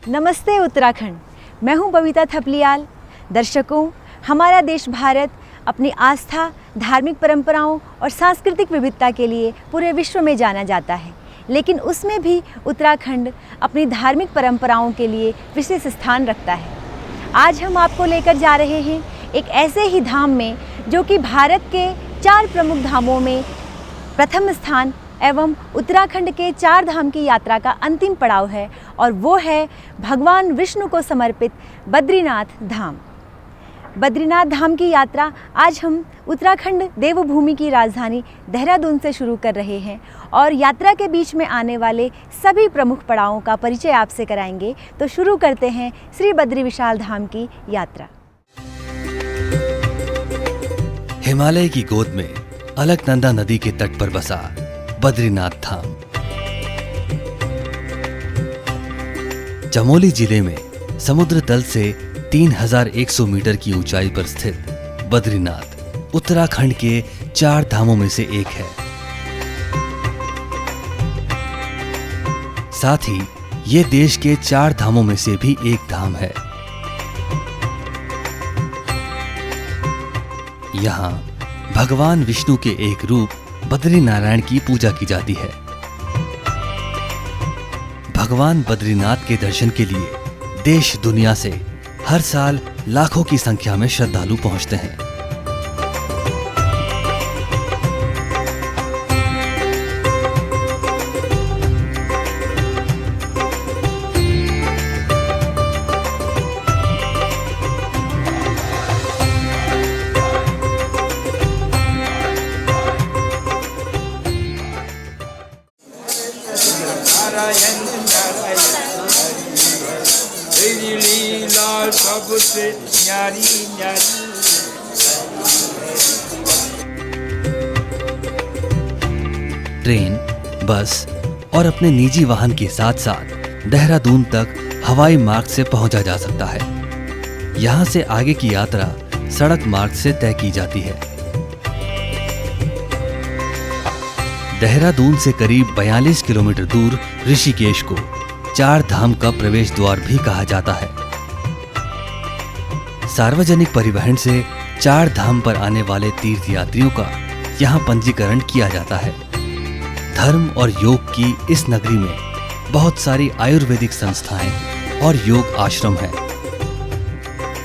नमस्ते उत्तराखंड, मैं हूं बबीता थपलियाल। दर्शकों, हमारा देश भारत अपनी आस्था, धार्मिक परंपराओं और सांस्कृतिक विविधता के लिए पूरे विश्व में जाना जाता है, लेकिन उसमें भी उत्तराखंड अपनी धार्मिक परंपराओं के लिए विशेष स्थान रखता है। आज हम आपको लेकर जा रहे हैं एक ऐसे ही धाम में जो कि भारत के 4 प्रमुख धामों में प्रथम स्थान एवं उत्तराखंड के 4 धाम की यात्रा का अंतिम पड़ाव है, और वो है भगवान विष्णु को समर्पित बद्रीनाथ धाम। बद्रीनाथ धाम की यात्रा आज हम उत्तराखंड देवभूमि की राजधानी देहरादून से शुरू कर रहे हैं और यात्रा के बीच में आने वाले सभी प्रमुख पड़ावों का परिचय आपसे कराएंगे। तो शुरू करते हैं श्री बद्री विशाल धाम की यात्रा। हिमालय की गोद में अलकनंदा नदी के तट पर बसा बद्रीनाथ धाम। चमोली जिले में समुद्र तल से 3100 मीटर की ऊंचाई पर स्थित बद्रीनाथ उत्तराखंड के 4 धामों में से एक है। साथ ही ये देश के 4 धामों में से भी एक धाम है। यहाँ भगवान विष्णु के एक रूप बद्रीनारायण की पूजा की जाती है। भगवान बद्रीनाथ के दर्शन के लिए देश दुनिया से हर साल लाखों की संख्या में श्रद्धालु पहुंचते हैं। सबसे न्यारी न्यारी। ट्रेन, बस और अपने निजी वाहन के साथ साथ देहरादून तक हवाई मार्ग से पहुंचा जा सकता है। यहां से आगे की यात्रा सड़क मार्ग से तय की जाती है। देहरादून से करीब 42 किलोमीटर दूर ऋषिकेश को 4 धाम का प्रवेश द्वार भी कहा जाता है। सार्वजनिक परिवहन से 4 धाम पर आने वाले तीर्थ यात्रियों का यहाँ पंजीकरण किया जाता है। धर्म और योग की इस नगरी में बहुत सारी आयुर्वेदिक संस्थाएं और योग आश्रम हैं।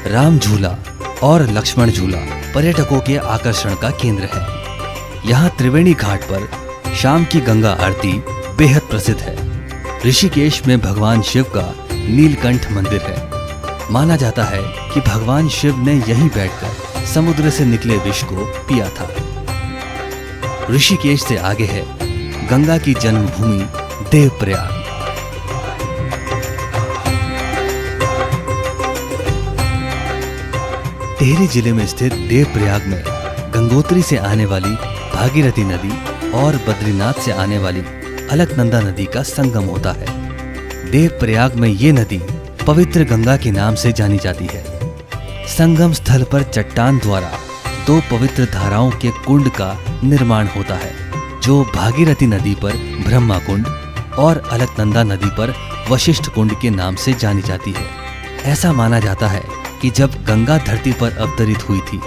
राम झूला और लक्ष्मण झूला पर्यटकों के आकर्षण का केंद्र है। यहाँ त्रिवेणी घाट पर शाम की गंगा आरती बेहद प्रसिद्ध है। ऋषिकेश में भगवान शिव का नीलकंठ मंदिर है। माना जाता है कि भगवान शिव ने यहीं बैठकर समुद्र से निकले विष को पिया था। ऋषिकेश से आगे है गंगा की जन्मभूमि देवप्रयाग। टिहरी जिले में स्थित देवप्रयाग में गंगोत्री से आने वाली भागीरथी नदी और बद्रीनाथ से आने वाली अलकनंदा नदी का संगम होता है। देवप्रयाग में ये नदी पवित्र गंगा के नाम से जानी जाती है। संगम स्थल पर चट्टान द्वारा 2 पवित्र धाराओं के कुंड का निर्माण होता है, जो भागीरथी नदी पर ब्रह्मा कुंड और अलकनंदा नदी पर वशिष्ठ कुंड के नाम से जानी जाती है। ऐसा माना जाता है कि जब गंगा धरती पर अवतरित हुई थी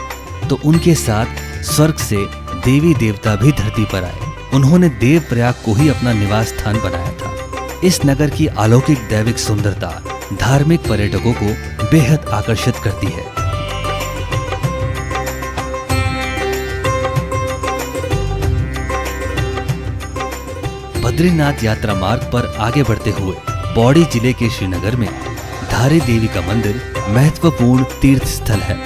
तो उनके साथ स्वर्ग से देवी देवता भी धरती पर आए। उन्होंने देवप्रयाग को ही अपना निवास स्थान बनाया था। इस नगर की अलौकिक दैविक सुंदरता धार्मिक पर्यटकों को बेहद आकर्षित करती है। बद्रीनाथ यात्रा मार्ग पर आगे बढ़ते हुए पौड़ी जिले के श्रीनगर में धारी देवी का मंदिर महत्वपूर्ण तीर्थ स्थल है।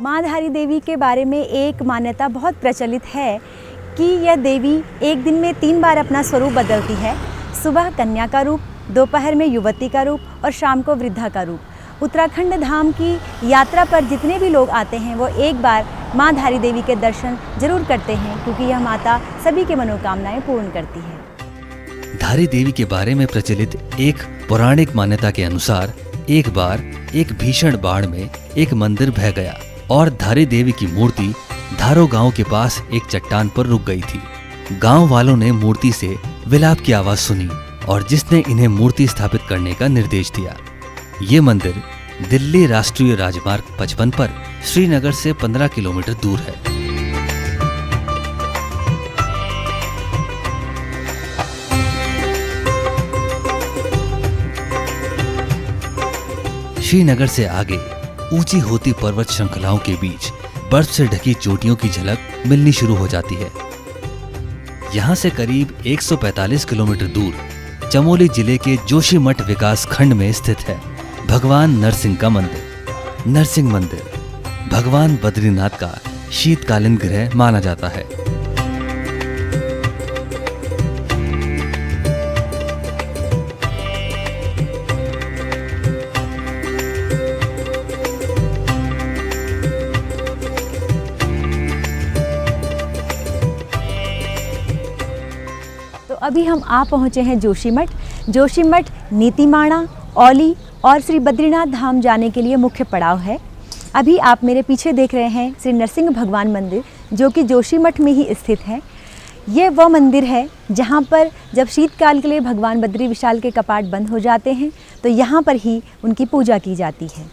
माँ धारी देवी के बारे में एक मान्यता बहुत प्रचलित है कि यह देवी एक दिन में 3 बार अपना स्वरूप बदलती है। सुबह कन्या का रूप, दोपहर में युवती का रूप और शाम को वृद्धा का रूप। उत्तराखंड धाम की यात्रा पर जितने भी लोग आते हैं वो एक बार माँ धारी देवी के दर्शन जरूर करते हैं, क्योंकि यह माता सभी की मनोकामनाएं पूर्ण करती है। धारी देवी के बारे में प्रचलित एक पौराणिक मान्यता के अनुसार एक बार एक भीषण बाढ़ में एक मंदिर बह गया और धारी देवी की मूर्ति धारो गांव के पास एक चट्टान पर रुक गई थी। गांव वालों ने मूर्ति से विलाप की आवाज सुनी और जिसने इन्हें मूर्ति स्थापित करने का निर्देश दिया। ये मंदिर दिल्ली राष्ट्रीय राजमार्ग 55 पर श्रीनगर से 15 किलोमीटर दूर है। श्रीनगर से आगे ऊंची होती पर्वत श्रृंखलाओं के बीच बर्फ से ढकी चोटियों की झलक मिलनी शुरू हो जाती है। यहाँ से करीब 145 किलोमीटर दूर चमोली जिले के जोशीमठ विकास खंड में स्थित है भगवान नरसिंह का मंदिर। नरसिंह मंदिर भगवान बद्रीनाथ का शीतकालीन गृह माना जाता है। तो अभी हम आ पहुँचे हैं जोशीमठ। जोशीमठ नीतीमाणा, औली और श्री बद्रीनाथ धाम जाने के लिए मुख्य पड़ाव है। अभी आप मेरे पीछे देख रहे हैं श्री नरसिंह भगवान मंदिर, जो कि जोशीमठ में ही स्थित है। ये वह मंदिर है जहाँ पर जब शीतकाल के लिए भगवान बद्री विशाल के कपाट बंद हो जाते हैं तो यहाँ पर ही उनकी पूजा की जाती है।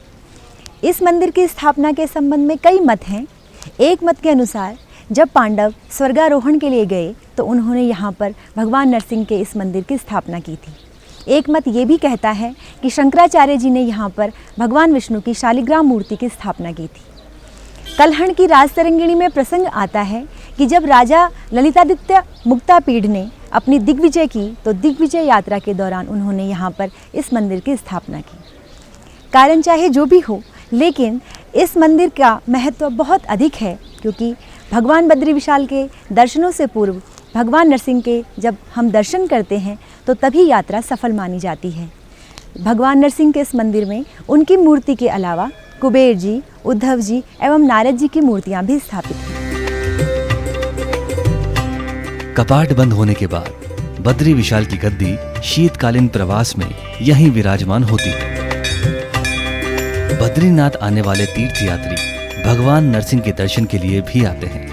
इस मंदिर की स्थापना के संबंध में कई मत हैं। एक मत के अनुसार जब पांडव स्वर्गारोहण के लिए गए तो उन्होंने यहाँ पर भगवान नरसिंह के इस मंदिर की स्थापना की थी। एक मत ये भी कहता है कि शंकराचार्य जी ने यहाँ पर भगवान विष्णु की शालिग्राम मूर्ति की स्थापना की थी। कलहण की राजतरंगिणी में प्रसंग आता है कि जब राजा ललितादित्य मुक्तापीढ़ ने अपनी दिग्विजय की तो दिग्विजय यात्रा के दौरान उन्होंने यहाँ पर इस मंदिर की स्थापना की। कारण चाहे जो भी हो, लेकिन इस मंदिर का महत्व बहुत अधिक है, क्योंकि भगवान बद्री विशाल के दर्शनों से पूर्व भगवान नरसिंह के जब हम दर्शन करते हैं तो तभी यात्रा सफल मानी जाती है। भगवान नरसिंह के इस मंदिर में उनकी मूर्ति के अलावा कुबेर जी, उद्धव जी एवं नारद जी की मूर्तियां भी स्थापित हैं। कपाट बंद होने के बाद बद्री विशाल की गद्दी शीतकालीन प्रवास में यहीं विराजमान होती है। बद्रीनाथ आने वाले तीर्थयात्री भगवान नरसिंह के दर्शन के लिए भी आते हैं।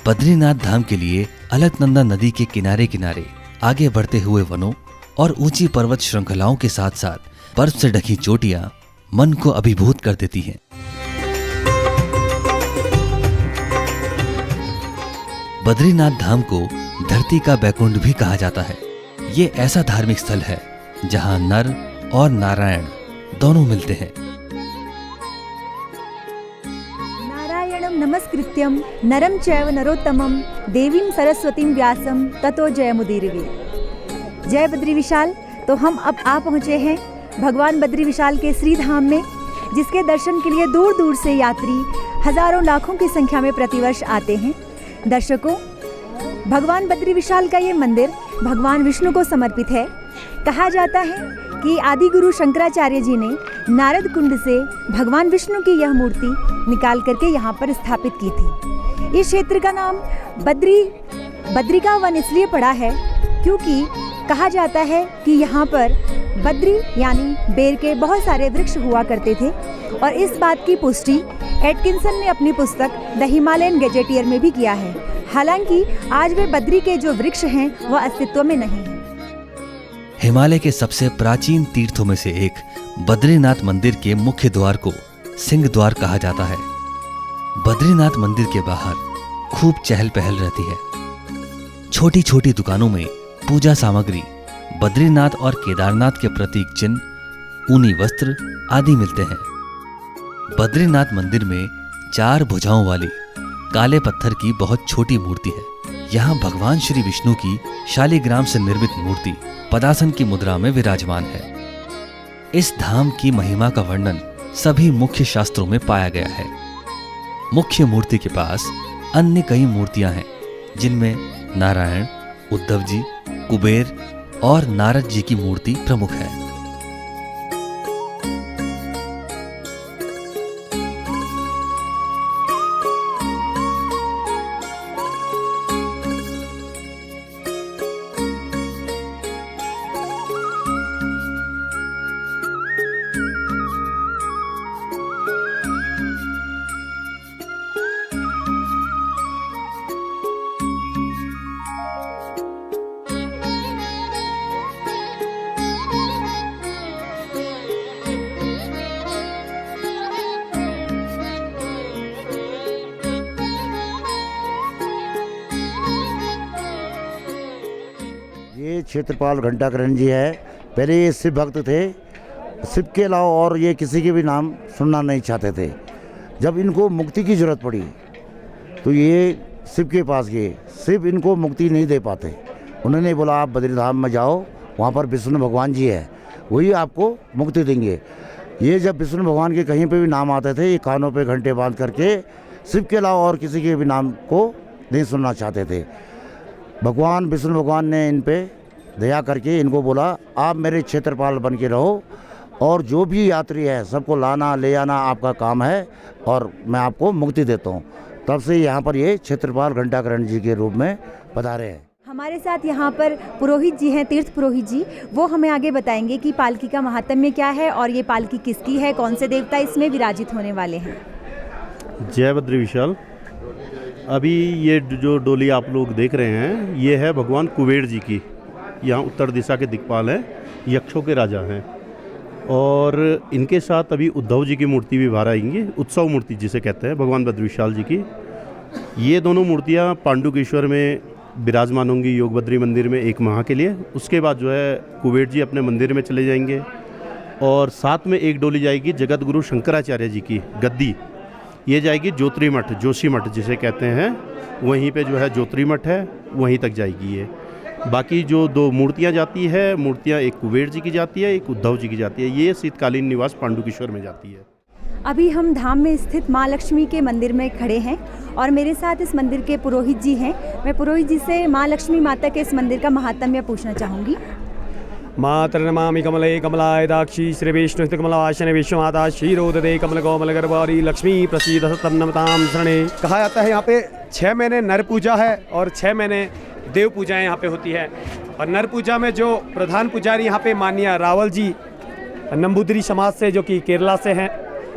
बद्रीनाथ धाम के लिए अलकनंदा नदी के किनारे किनारे आगे बढ़ते हुए वनों और ऊंची पर्वत श्रृंखलाओं के साथ साथ बर्फ से ढकी चोटियां मन को अभिभूत कर देती हैं। बद्रीनाथ धाम को धरती का बैकुंठ भी कहा जाता है। ये ऐसा धार्मिक स्थल है जहां नर और नारायण दोनों मिलते हैं। नमस्कृत्यम नरम चैव नरोत्तमम देवीं सरस्वतीं व्यासम ततो जयमुदीरवे। जय बद्री विशाल। तो हम अब आ पहुँचे हैं भगवान बद्री विशाल के श्री धाम में, जिसके दर्शन के लिए दूर दूर से यात्री हजारों लाखों की संख्या में प्रतिवर्ष आते हैं। दर्शकों, भगवान बद्री विशाल का ये मंदिर भगवान विष्णु को समर्पित है। कहा जाता है कि आदि गुरु शंकराचार्य जी ने नारद कुंड से भगवान विष्णु की यह मूर्ति निकाल करके यहाँ पर स्थापित की थी। इस क्षेत्र का नाम बद्री का वन इसलिए पड़ा है क्योंकि कहा जाता है कि यहाँ पर बद्री यानी बेर के बहुत सारे वृक्ष हुआ करते थे, और इस बात की पुष्टि एटकिंसन ने अपनी पुस्तक द हिमालयन गैजेटियर में भी किया है। हालांकि आज वे बद्री के जो वृक्ष हैं वह अस्तित्व में नहीं है। हिमालय के सबसे प्राचीन तीर्थों में से एक बद्रीनाथ मंदिर के मुख्य द्वार को सिंह द्वार कहा जाता है। बद्रीनाथ मंदिर के बाहर खूब चहल पहल रहती है। छोटी छोटी दुकानों में पूजा सामग्री, बद्रीनाथ और केदारनाथ के प्रतीक चिन्ह, ऊनी वस्त्र आदि मिलते हैं। बद्रीनाथ मंदिर में 4 भुजाओं वाली काले पत्थर की बहुत छोटी मूर्ति है। यहाँ भगवान श्री विष्णु की शालिग्राम से निर्मित मूर्ति पदासन की मुद्रा में विराजमान है। इस धाम की महिमा का वर्णन सभी मुख्य शास्त्रों में पाया गया है। मुख्य मूर्ति के पास अन्य कई मूर्तियां हैं, जिनमें नारायण, उद्धव जी, कुबेर और नारद जी की मूर्ति प्रमुख है। ये क्षेत्रपाल घंटाकरण जी है। पहले ये शिव भक्त थे, शिव के अलावा और ये किसी के भी नाम सुनना नहीं चाहते थे। जब इनको मुक्ति की ज़रूरत पड़ी तो ये शिव के पास गए। शिव इनको मुक्ति नहीं दे पाते। उन्होंने बोला आप बद्रीधाम में जाओ, वहाँ पर विष्णु भगवान जी है, वही आपको मुक्ति देंगे। ये जब विष्णु भगवान के कहीं पे भी नाम आते थे, ये कानों पे घंटे बांध करके शिव के अलावा और किसी के भी नाम को नहीं सुनना चाहते थे। भगवान विष्णु भगवान ने इन पे दया करके इनको बोला आप मेरे क्षेत्रपाल बन के रहो और जो भी यात्री है सबको लाना ले आना आपका काम है और मैं आपको मुक्ति देता हूँ। तब से यहाँ पर ये क्षेत्रपाल घंटाकरण जी के रूप में पधारे हैं। हमारे साथ यहाँ पर पुरोहित जी हैं, तीर्थ पुरोहित जी। वो हमें आगे बताएंगे कि पालकी का महात्म्य क्या है और ये पालकी किसकी है, कौन से देवता इसमें विराजित होने वाले हैं। जय बद्री विशाल। अभी ये जो डोली आप लोग देख रहे हैं ये है भगवान कुबेर जी की। यहाँ उत्तर दिशा के दिक्पाल हैं, यक्षों के राजा हैं और इनके साथ अभी उद्धव जी की मूर्ति भी बाहर आएंगी, उत्सव मूर्ति जिसे कहते हैं भगवान बद्री विशाल जी की। ये दोनों मूर्तियाँ पांडुकेश्वर में विराजमान होंगी योग बद्री मंदिर में 1 माह के लिए। उसके बाद जो है कुबेर जी अपने मंदिर में चले जाएंगे और साथ में एक डोली जाएगी जगत गुरु शंकराचार्य जी की गद्दी। ये जाएगी ज्योतिर्मठ मठ, जोशी मठ जिसे कहते हैं, वहीं पे जो है ज्योतिर्मठ मठ है, वहीं तक जाएगी ये। बाकी जो 2 मूर्तियाँ जाती है, मूर्तियाँ एक कुबेर जी की जाती है, एक उद्धव जी की जाती है। ये शीतकालीन निवास पांडुकेश्वर में जाती है। अभी हम धाम में स्थित माँ लक्ष्मी के मंदिर में खड़े हैं और मेरे साथ इस मंदिर के पुरोहित जी हैं। मैं पुरोहित जी से माँ लक्ष्मी माता के इस मंदिर का महात्म्य पूछना चाहूँगी। मातर्नमामि कमले कमलायदाक्षी श्री विष्णु कमलाशन विश्वमाता क्षीरोददे कमल कोमल गर्भारी लक्ष्मी प्रसीद सतम नमताम शरणे। कहा जाता है यहाँ पे 6 महीने नर पूजा है और 6 महीने देव पूजाएं यहाँ पे होती है। और नर पूजा में जो प्रधान पुजारी यहाँ पे माननीय रावल जी नंबूदरी समाज से, जो कि केरला से हैं,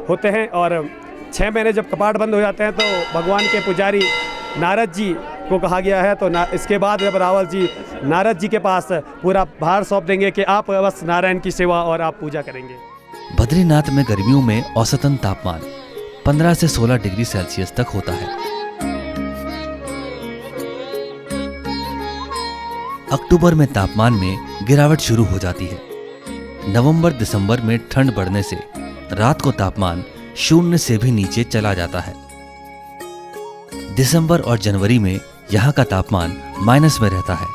होते हैं। और 6 महीने जब कपाट बंद हो जाते हैं तो भगवान के पुजारी नारद जी को कहा गया है। तो इसके बाद जब रावल जी नारद जी के पास पूरा भार सौंप देंगे कि आप बस नारायण की सेवा और आप पूजा करेंगे। बद्रीनाथ में गर्मियों में औसतन तापमान 15 से 16 डिग्री सेल्सियस तक होता है। अक्टूबर में तापमान में गिरावट शुरू हो जाती है। नवंबर दिसंबर में ठंड बढ़ने से रात को तापमान 0 से भी नीचे चला जाता है। दिसंबर और जनवरी में यहाँ का तापमान माइनस में रहता है,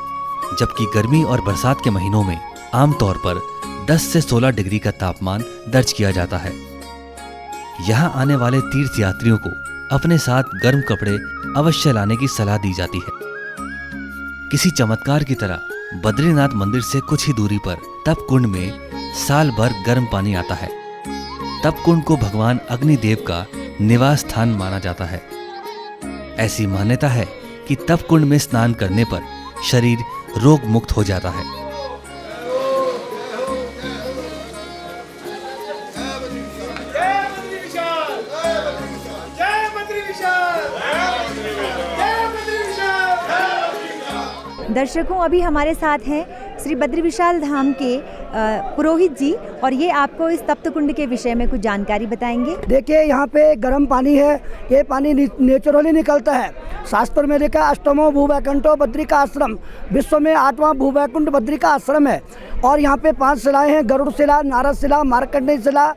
जबकि गर्मी और बरसात के महीनों में आमतौर पर 10 से 16 डिग्री का तापमान दर्ज किया जाता है। यहाँ आने वाले तीर्थ यात्रियों को अपने साथ गर्म कपड़े अवश्य लाने की सलाह दी जाती है। किसी चमत्कार की तरह बद्रीनाथ मंदिर से कुछ ही दूरी पर तप कुंड में साल भर गर्म पानी आता है। तप कुंड को भगवान अग्निदेव का निवास स्थान माना जाता है। ऐसी मान्यता है कि तप कुंड में स्नान करने पर शरीर रोग मुक्त हो जाता है। दर्शकों, अभी हमारे साथ हैं श्री बद्री विशाल धाम के पुरोहित जी और ये आपको इस तप्त कुंड के विषय में कुछ जानकारी बताएंगे। देखिए, यहाँ पे गर्म पानी है। ये पानी नेचुरली निकलता है। शास्त्र में लिखा अष्टमो भूवैकुंठो बद्री का आश्रम, विश्व में 8वां भूवैकुंठ बद्री का आश्रम है। और यहाँ पे 5 शिलाएँ हैं, गरुड़ शिला, नारद शिला, मार्कंडेय शिला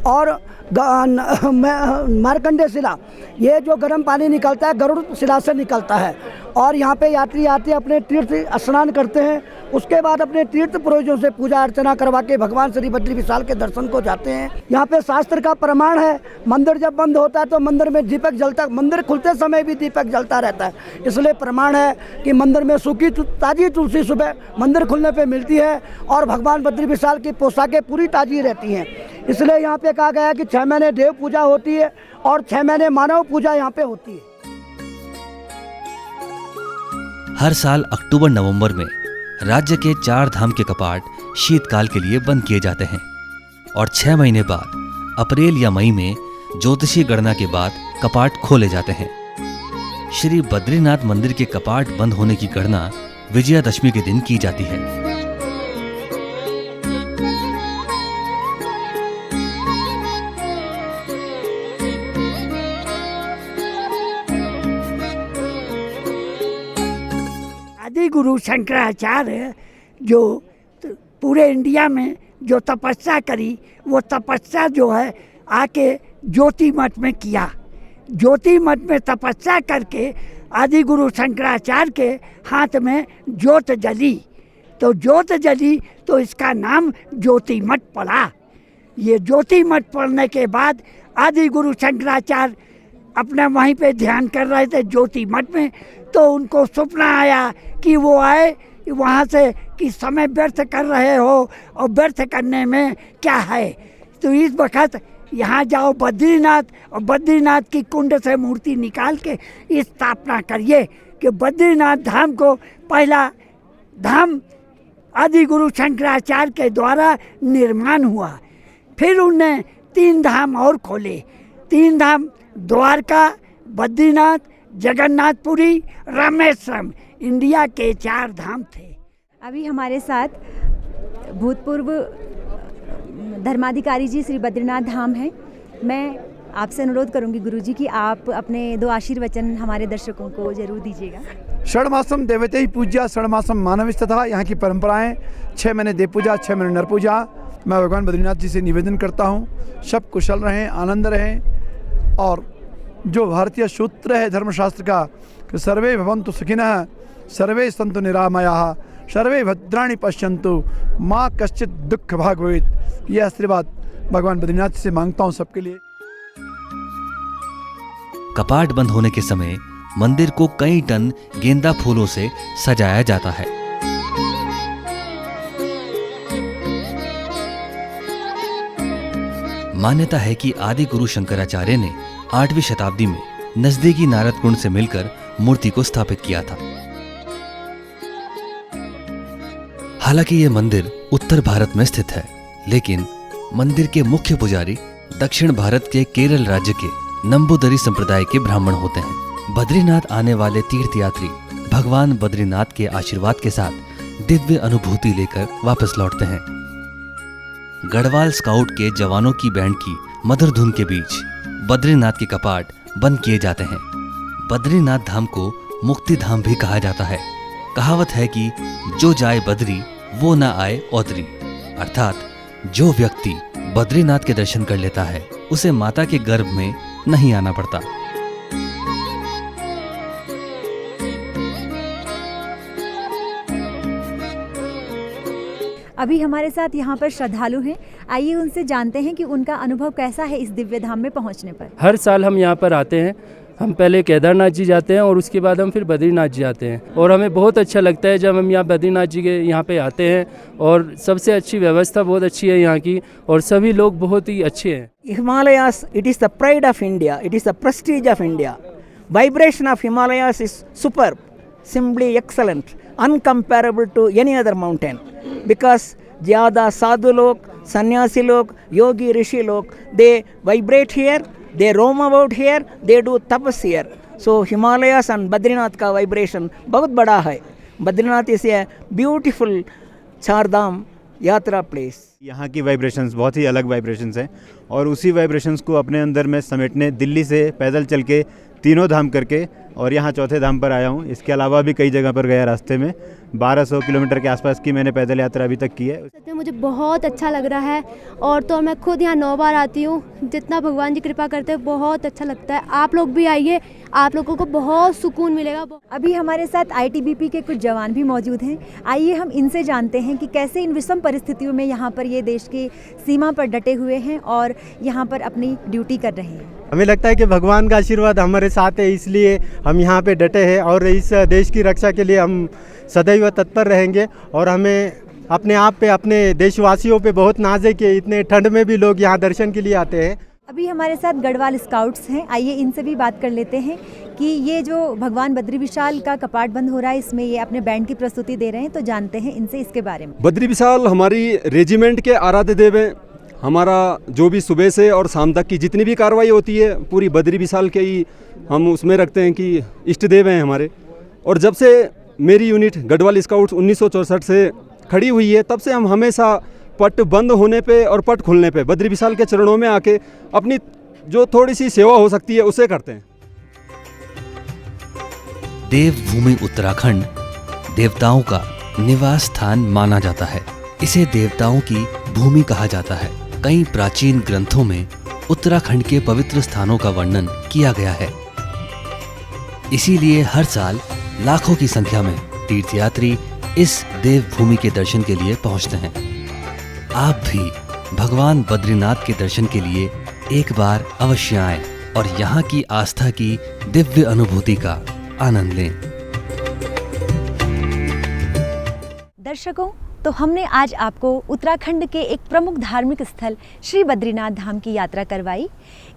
और मार्कंडेय शिला। ये जो गर्म पानी निकलता है गरुड़ शिला से निकलता है। और यहाँ पे यात्री आते अपने तीर्थ स्नान करते हैं, उसके बाद अपने तीर्थ पुरोहितों से पूजा अर्चना करवा के भगवान श्री बद्री विशाल के दर्शन को जाते हैं। यहाँ पे शास्त्र का प्रमाण है, मंदिर जब बंद होता है तो मंदिर में दीपक जलता, मंदिर खुलते समय भी दीपक जलता रहता है। इसलिए प्रमाण है कि मंदिर में सूखी ताज़ी तुलसी सुबह मंदिर खुलने पर मिलती है और भगवान बद्री विशाल की पोशाकें पूरी ताज़ी रहती हैं। इसलिए यहाँ पे कहा गया है कि 6 महीने देव पूजा होती है और 6 महीने मानव पूजा यहाँ पे होती है। हर साल अक्टूबर नवंबर में राज्य के 4 धाम के कपाट शीतकाल के लिए बंद किए जाते हैं और 6 महीने बाद अप्रैल या मई में ज्योतिषीय गणना के बाद कपाट खोले जाते हैं। श्री बद्रीनाथ मंदिर के कपाट बंद होने की गणना विजयादशमी के दिन की जाती है। गुरु शंकराचार्य जो पूरे इंडिया में जो तपस्या करी, वो तपस्या जो है आके ज्योति मठ में किया। ज्योति मठ में तपस्या करके आदि गुरु शंकराचार्य के हाथ में ज्योत जली, तो ज्योत जली तो इसका नाम ज्योति मठ पड़ा। ये ज्योति मठ पढ़ने के बाद आदि गुरु शंकराचार्य अपना वहीं पे ध्यान कर रहे थे ज्योति मठ में, तो उनको सपना आया कि वो आए वहाँ से कि समय व्यर्थ कर रहे हो और व्यर्थ करने में क्या है, तो इस वक्त यहाँ जाओ बद्रीनाथ और बद्रीनाथ की कुंड से मूर्ति निकाल के स्थापना करिए कि बद्रीनाथ धाम को पहला धाम आदि गुरु शंकराचार्य के द्वारा निर्माण हुआ। फिर उनने 3 धाम और खोले। 3 धाम द्वारका, बद्रीनाथ, जगन्नाथपुरी, रामेश्वरम, इंडिया के 4 धाम थे। अभी हमारे साथ भूतपूर्व धर्माधिकारी जी श्री बद्रीनाथ धाम हैं। मैं आपसे अनुरोध करूंगी गुरुजी कि आप अपने 2 आशीर्वचन हमारे दर्शकों को जरूर दीजिएगा। षण्मासम देवते ही पूज्या, षण्मासम मानविश तथा यहाँ की परंपराएं 6 महीने देव पूजा, 6 महीने नर पूजा। मैं भगवान बद्रीनाथ जी से निवेदन करता हूँ सब कुशल रहें, आनंद रहें, और जो भारतीय सूत्र है धर्मशास्त्र का कि सर्वे भवन्तु सुखिनः, सर्वे सन्तु निरामयाः, सर्वे भद्राणि पश्यन्तु, माँ कश्चित दुख भाग भवेत्। ये आशीर्वाद भगवान बद्रीनाथ से मांगता हूँ सबके लिए। कपाट बंद होने के समय मंदिर को कई टन गेंदा फूलों से सजाया जाता है। मान्यता है कि आदि गुरु शंकराचार्य ने 8वीं शताब्दी में नजदीकी नारद कुंड से मिलकर मूर्ति को स्थापित किया था। हालांकि यह मंदिर उत्तर भारत में स्थित है, लेकिन मंदिर के मुख्य पुजारी दक्षिण भारत के केरल राज्य के नंबूदरी संप्रदाय के ब्राह्मण होते हैं। बद्रीनाथ आने वाले तीर्थयात्री भगवान बद्रीनाथ के आशीर्वाद के साथ दिव्य अनुभूति लेकर वापस लौटते हैं। गढ़वाल स्काउट के जवानों की बैंड की मधुर धुन के बीच बद्रीनाथ के कपाट बंद किए जाते हैं। बद्रीनाथ धाम को मुक्ति धाम भी कहा जाता है। कहावत है कि जो जाए बद्री वो ना आए औदरी, अर्थात जो व्यक्ति बद्रीनाथ के दर्शन कर लेता है उसे माता के गर्भ में नहीं आना पड़ता। अभी हमारे साथ यहाँ पर श्रद्धालु हैं, आइए उनसे जानते हैं कि उनका अनुभव कैसा है इस दिव्य धाम में पहुँचने पर। हर साल हम यहाँ पर आते हैं। हम पहले केदारनाथ जी जाते हैं और उसके बाद हम फिर बद्रीनाथ जी आते हैं, और हमें बहुत अच्छा लगता है जब हम यहाँ बद्रीनाथ जी के यहाँ पे आते हैं। और सबसे अच्छी व्यवस्था बहुत अच्छी है यहाँ की, और सभी लोग बहुत ही अच्छे हैं। Himalayas, it is the pride of India, it is the prestige of India. Vibration of Himalayas is superb, simply excellent, uncomparable to any other mountain. Because ज़्यादा साधु लोग, सन्यासी लोग, योगी ऋषि लोग, they vibrate here, they roam about here, they do tapas here. So Himalayas and Badrinath का vibration बहुत बड़ा है. Badrinath is a beautiful Chardham यात्रा प्लेस। यहाँ की वाइब्रेशंस बहुत ही अलग वाइब्रेशंस हैं, और उसी वाइब्रेशंस को अपने अंदर में समेटने दिल्ली से पैदल चल के 3 धाम करके और यहाँ 4थे धाम पर आया हूँ। इसके अलावा भी कई जगह पर गया रास्ते में। 1200 किलोमीटर के आसपास की मैंने पैदल यात्रा अभी तक की है। सच में मुझे बहुत अच्छा लग रहा है, और तो मैं खुद यहाँ 9 बार आती हूँ। जितना भगवान जी कृपा करते हैं बहुत अच्छा लगता है। आप लोग भी आइए, आप लोगों को बहुत सुकून मिलेगा। अभी हमारे साथ ITBP के कुछ जवान भी मौजूद हैं, आइए हम इनसे जानते हैं कि कैसे इन विषम परिस्थितियों में यहाँ पर ये देश की सीमा पर डटे हुए हैं और यहाँ पर अपनी ड्यूटी कर रहे हैं। हमें लगता है कि भगवान का आशीर्वाद हमारे साथ है, इसलिए हम यहाँ पे डटे हैं, और इस देश की रक्षा के लिए हम सदैव तत्पर रहेंगे। और हमें अपने आप पे, अपने देशवासियों पे बहुत नाज है कि इतने ठंड में भी लोग यहाँ दर्शन के लिए आते हैं। अभी हमारे साथ गढ़वाल स्काउट्स हैं, आइए इनसे भी बात कर लेते हैं कि ये जो भगवान बद्री विशाल का कपाट बंद हो रहा है, इसमें ये अपने बैंड की प्रस्तुति दे रहे हैं, तो जानते हैं इनसे इसके बारे में। बद्री विशाल हमारी रेजिमेंट के आराध्य देव हैं। हमारा जो भी सुबह से और शाम तक की जितनी भी कार्रवाई होती है पूरी बद्री विशाल के ही हम उसमें रखते हैं कि इष्ट देव हैं हमारे। और जब से मेरी यूनिट गढ़वाल स्काउट्स 1964 से खड़ी हुई है, तब से हम हमेशा पट बंद होने पे और पट खुलने पे बद्री विशाल के चरणों में आके अपनी जो थोड़ी सी सेवा हो सकती है उसे करते हैं। देवभूमि उत्तराखंड देवताओं का निवास स्थान माना जाता है। इसे देवताओं की भूमि कहा जाता है। कई प्राचीन ग्रंथों में उत्तराखंड के पवित्र स्थानों का वर्णन किया गया है। इसीलिए हर साल लाखों की संख्या में तीर्थयात्री इस देवभूमि के दर्शन के लिए पहुंचते हैं। आप भी भगवान बद्रीनाथ के दर्शन के लिए एक बार अवश्य आएं और यहाँ की आस्था की दिव्य अनुभूति का आनंद लें। दर्शकों, तो हमने आज आपको उत्तराखंड के एक प्रमुख धार्मिक स्थल श्री बद्रीनाथ धाम की यात्रा करवाई।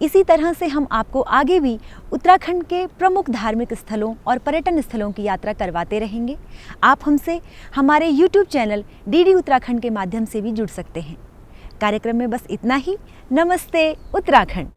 इसी तरह से हम आपको आगे भी उत्तराखंड के प्रमुख धार्मिक स्थलों और पर्यटन स्थलों की यात्रा करवाते रहेंगे। आप हमसे हमारे YouTube चैनल DD उत्तराखंड के माध्यम से भी जुड़ सकते हैं। कार्यक्रम में बस इतना ही। नमस्ते उत्तराखंड।